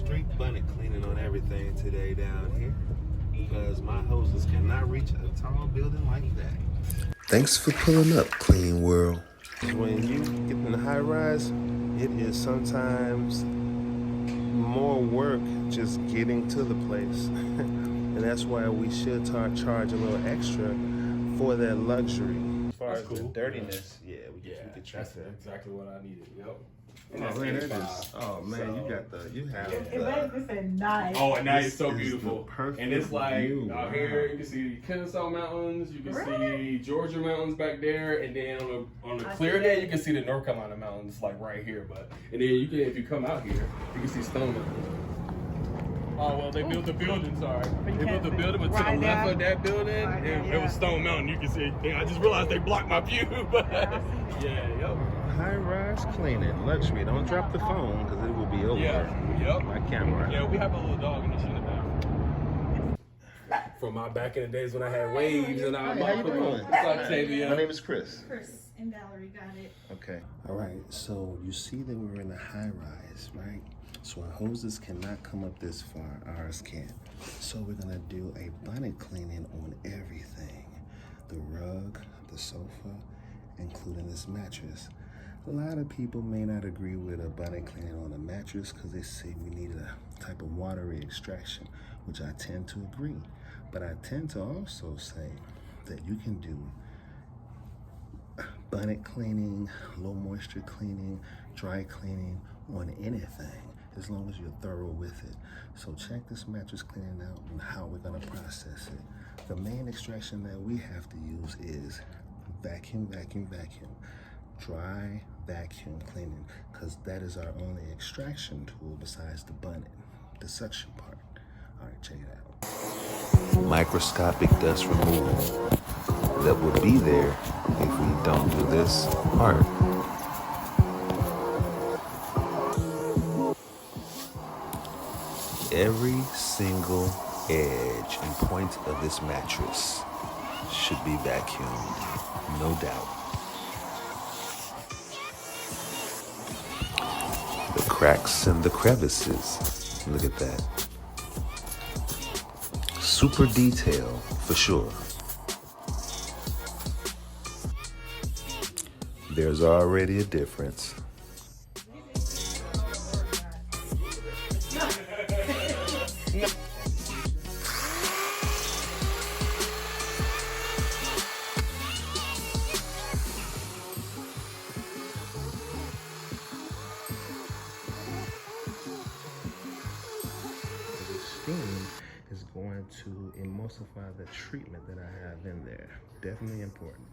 strict bonnet cleaning on everything today down here because my hoses cannot reach a tall building like that. Thanks for pulling up, Clean World. When you get in the high rise, it is sometimes more work just getting to the place. And that's why we should charge a little extra for that luxury. As far as the dirtiness, we could treat that's that. exactly what I needed. Yep. And that's man, that is, oh man, so, you have it basically said nice. Oh, and now it's so beautiful. Perfect and it's like view. out here, you can see Kennesaw Mountains, you can see Georgia Mountains back there, and then on a clear day, you can see the North Carolina Mountains like right here. But and then you can, if you come out here, you can see Stone Mountains. Oh well, they built the building. Sorry, they built the building, but to the left of that building, it was Stone Mountain. You can see. I just realized they blocked my view, but yep. High-rise cleaning, luxury. Don't drop the phone because it will be over. My camera. Yeah, we have a little dog in the bathroom. From my back in the days when I had waves and I how you doing? What's up, Tavia? My name is Chris. Chris and Valerie got it. Okay. All right. So you see that we're in a high-rise, right? So our hoses cannot come up this far. Ours can. So we're gonna do a bonnet cleaning on everything: the rug, the sofa, including this mattress. A lot of people may not agree with a bonnet cleaning on a mattress because they say we need a type of watery extraction, which I tend to agree. But I tend to also say that you can do bonnet cleaning, low moisture cleaning, dry cleaning on anything, as long as you're thorough with it. So check this mattress cleaning out and how we're gonna process it. The main extraction that we have to use is vacuum, vacuum, vacuum. Dry vacuum cleaning, because that is our only extraction tool besides the bonnet, the suction part. All right, check it out. Microscopic dust removal that would be there if we don't do this part. Every single edge and point of this mattress should be vacuumed, no doubt. The cracks and the crevices, look at that. Super detail for sure. There's already a difference. Is going to emulsify the treatment that I have in there. Definitely important.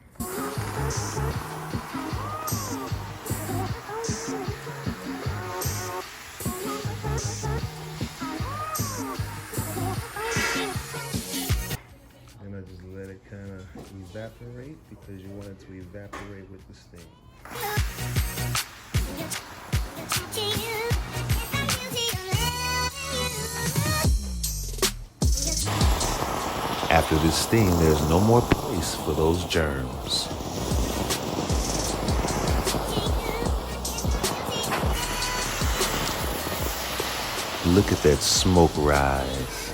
Then I just let it kind of evaporate because you want it to evaporate with the steam. After this steam, there's no more place for those germs. Look at that smoke rise.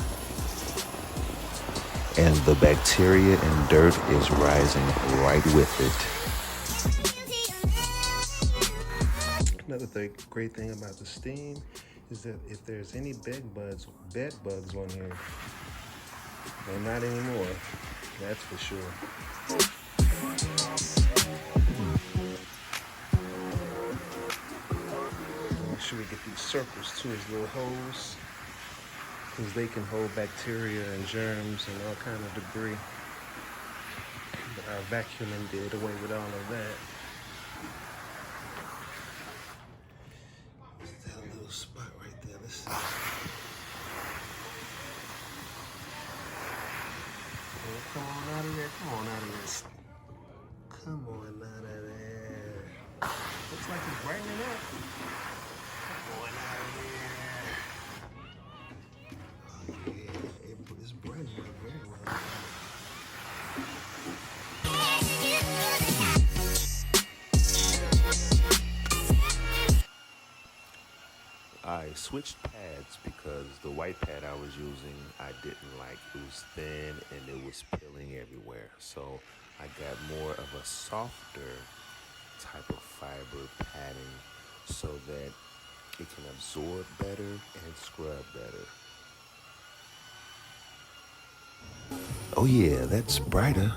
And the bacteria and dirt is rising right with it. Another great thing about the steam is that if there's any bed bugs on here, they're not anymore, that's for sure. Make sure we get these circles too, as little holes, because they can hold bacteria and germs and all kind of debris. But our vacuuming did away with all of that. Just that little spot right there, let's see. Come on out of there. Come on out of there. Come on out of there. Looks like it's brightening up. Come on out of there. Oh yeah, it's brightening up very well. I switched pads because the white pad I was using I didn't like. It was thin and it was peeling everywhere. So I got more of a softer type of fiber padding so that it can absorb better and scrub better. Oh yeah, that's brighter.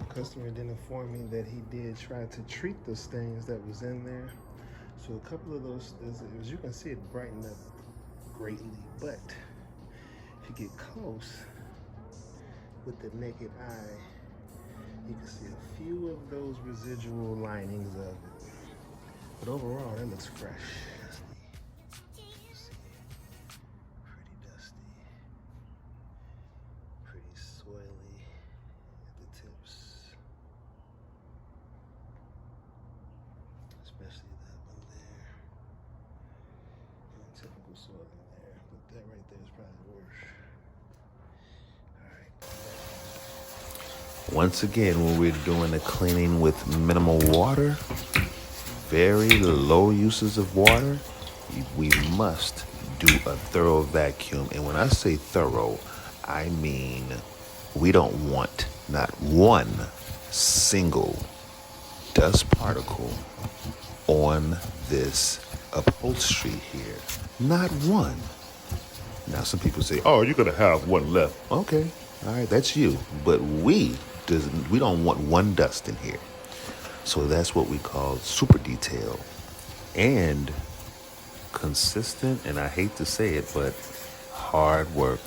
Customer did inform me that he did try to treat the stains that was in there. So a couple of those, as you can see, it brightened up greatly. But if you get close with the naked eye, you can see a few of those residual linings of it. But overall, it looks fresh. Pretty dusty, pretty soily at the tips. Especially that one there. And typical soil in there, but that right there is probably worse. Alright. Once again, when we're doing the cleaning with minimal water, very low uses of water, we must do a thorough vacuum. And when I say thorough, I mean we don't want not one single dust particle on this upholstery here. Not one. Now some people say, oh, you're gonna have one left. Okay, all right, that's you. But we don't want one dust in here. So that's what we call super detail and consistent, and I hate to say it, but hard work.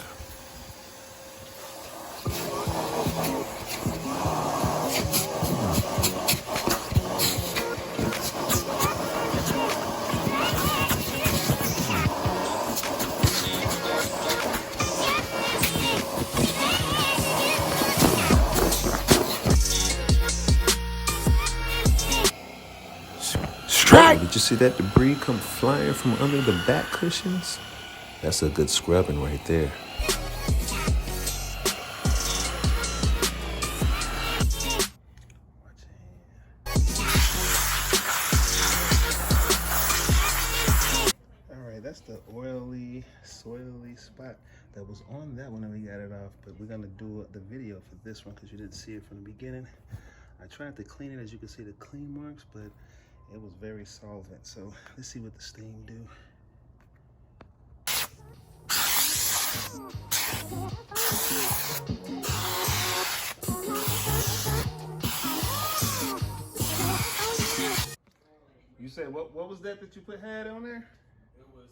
Strike! Did you see that debris come flying from under the back cushions? That's a good scrubbing right there. Alright, that's the oily, soily spot that was on that one and we got it off. But we're gonna do the video for this one because you didn't see it from the beginning. I tried to clean it, as you can see the clean marks, but it was very solvent. So let's see what the steam do. You said what was that you had on there? It was,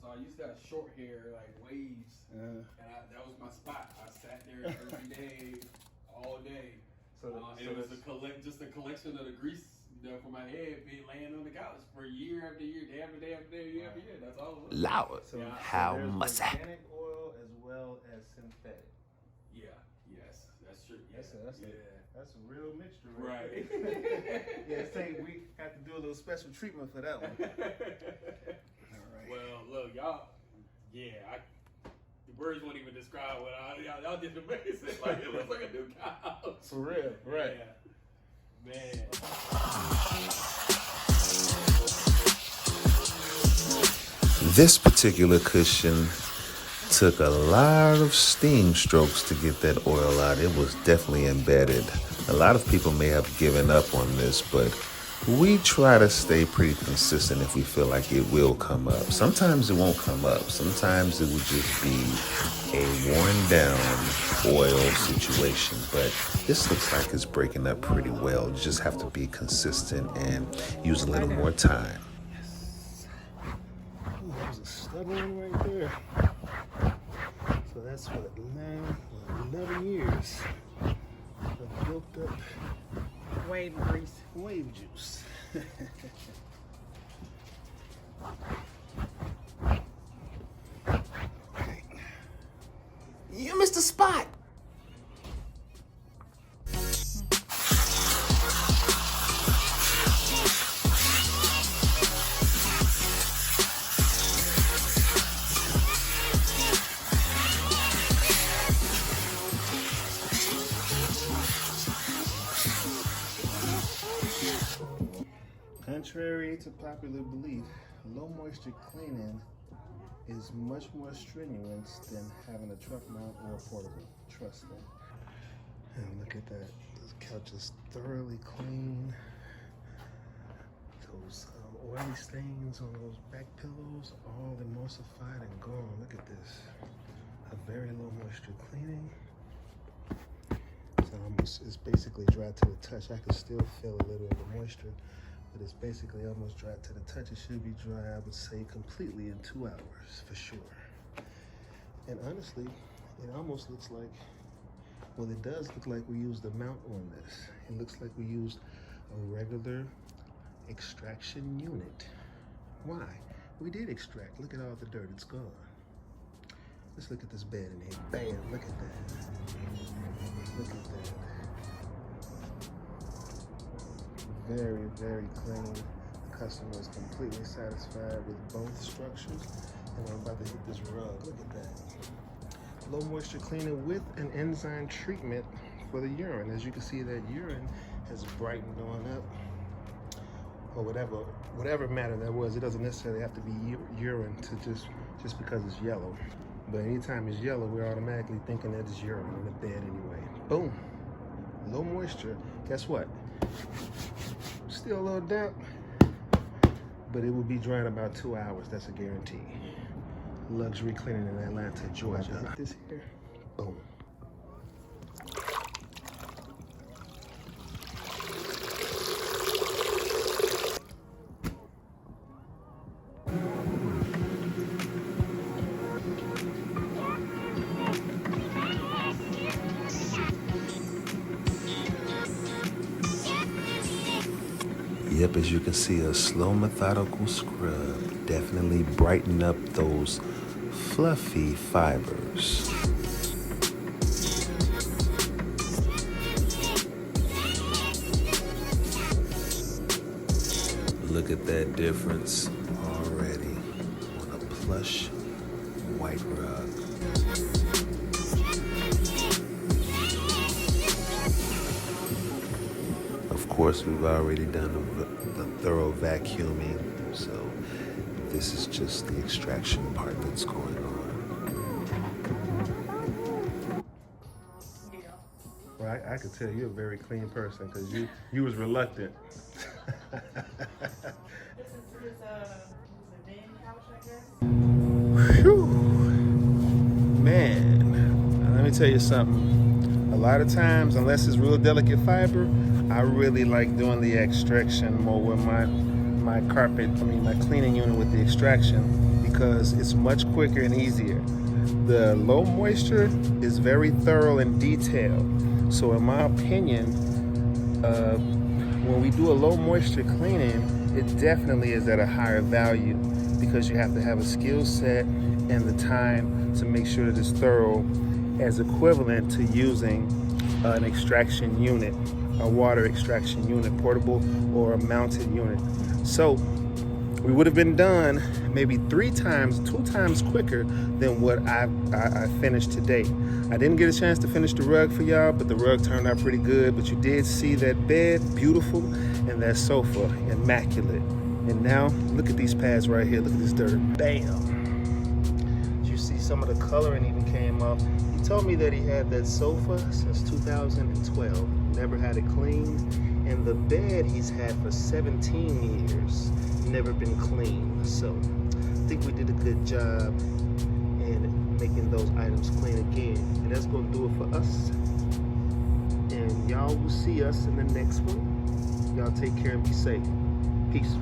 so I used to have short hair, like waves, and that was my spot. I sat there every day, all day. And it was just a collection of the grease, from my head being laying on the couch for year after year, day after day after day, year after year. That's all it was. Loud. So, how there's much? Organic oil as well as synthetic. Yeah, yes, that's true. Yeah. That's a real mixture, Right. Yeah, say we have to do a little special treatment for that one. All right. Well, look, y'all. Yeah, the words won't even describe what y'all did amazing. Like it looks like a new couch. For real, right? Yeah. Man. This particular cushion took a lot of steam strokes to get that oil out. It was definitely embedded. A lot of people may have given up on this, but we try to stay pretty consistent if we feel like it will come up. Sometimes it won't come up. Sometimes it will just be a worn down oil situation, but this looks like it's breaking up pretty well. You just have to be consistent and use a little more time. Ooh, that was a stubborn one right there. So that's what, 11 years of built up Wave grease. wave juice. Okay. You missed a spot. Contrary Contrary to popular belief, low moisture cleaning is much more strenuous than having a truck mount or a portable. Trust me. And look at that. This couch is thoroughly clean. Those oily stains on those back pillows, all emulsified and gone. Look at this. A very low moisture cleaning. It's basically dry to the touch. I can still feel a little of the moisture, but it's basically almost dry to the touch. It should be dry, I would say, completely in 2 hours for sure. And honestly, it almost looks like, well, it does look like we used a mount on this. It looks like we used a regular extraction unit. Why? We did extract. Look at all the dirt, it's gone. Let's look at this bed in here. Bam, look at that. Look at that. Very, very clean. The customer is completely satisfied with both structures. And I'm about to hit this rug. Look at that. Low moisture cleaning with an enzyme treatment for the urine. As you can see, that urine has brightened on up. Or whatever matter that was. It doesn't necessarily have to be urine to just because it's yellow. But anytime it's yellow, we're automatically thinking that it's urine in the bed anyway. Boom. Low moisture. Guess what? Still a little damp, but it will be dry in about 2 hours. That's a guarantee. Luxury cleaning in Atlanta, Georgia. Hit this here. Boom. Yep, as you can see, a slow methodical scrub definitely brighten up those fluffy fibers. Look at that difference already on a plush white rug. Of course, we've already done the thorough vacuuming, so this is just the extraction part that's going on. Well, I could tell you're a very clean person because you was reluctant. This is a den couch, I guess. Whew. Man, let me tell you something. A lot of times, unless it's real delicate fiber, I really like doing the extraction more with my cleaning unit with the extraction because it's much quicker and easier. The low moisture is very thorough and detailed. So in my opinion, when we do a low moisture cleaning, it definitely is at a higher value because you have to have a skill set and the time to make sure that it's thorough, as equivalent to using an extraction unit, a water extraction unit, portable or a mounted unit. So we would have been done maybe 2 times quicker than what I finished today. I didn't get a chance to finish the rug for y'all, but the rug turned out pretty good. But you did see that bed, beautiful, and that sofa, immaculate. And now, look at these pads right here. Look at this dirt. Bam. Did you see some of the coloring even came off? He told me that he had that sofa since 2012. Never had it cleaned. And the bed he's had for 17 years. Never been cleaned. So I think we did a good job in making those items clean again. And that's going to do it for us. And y'all will see us in the next one. Y'all take care and be safe. Peace.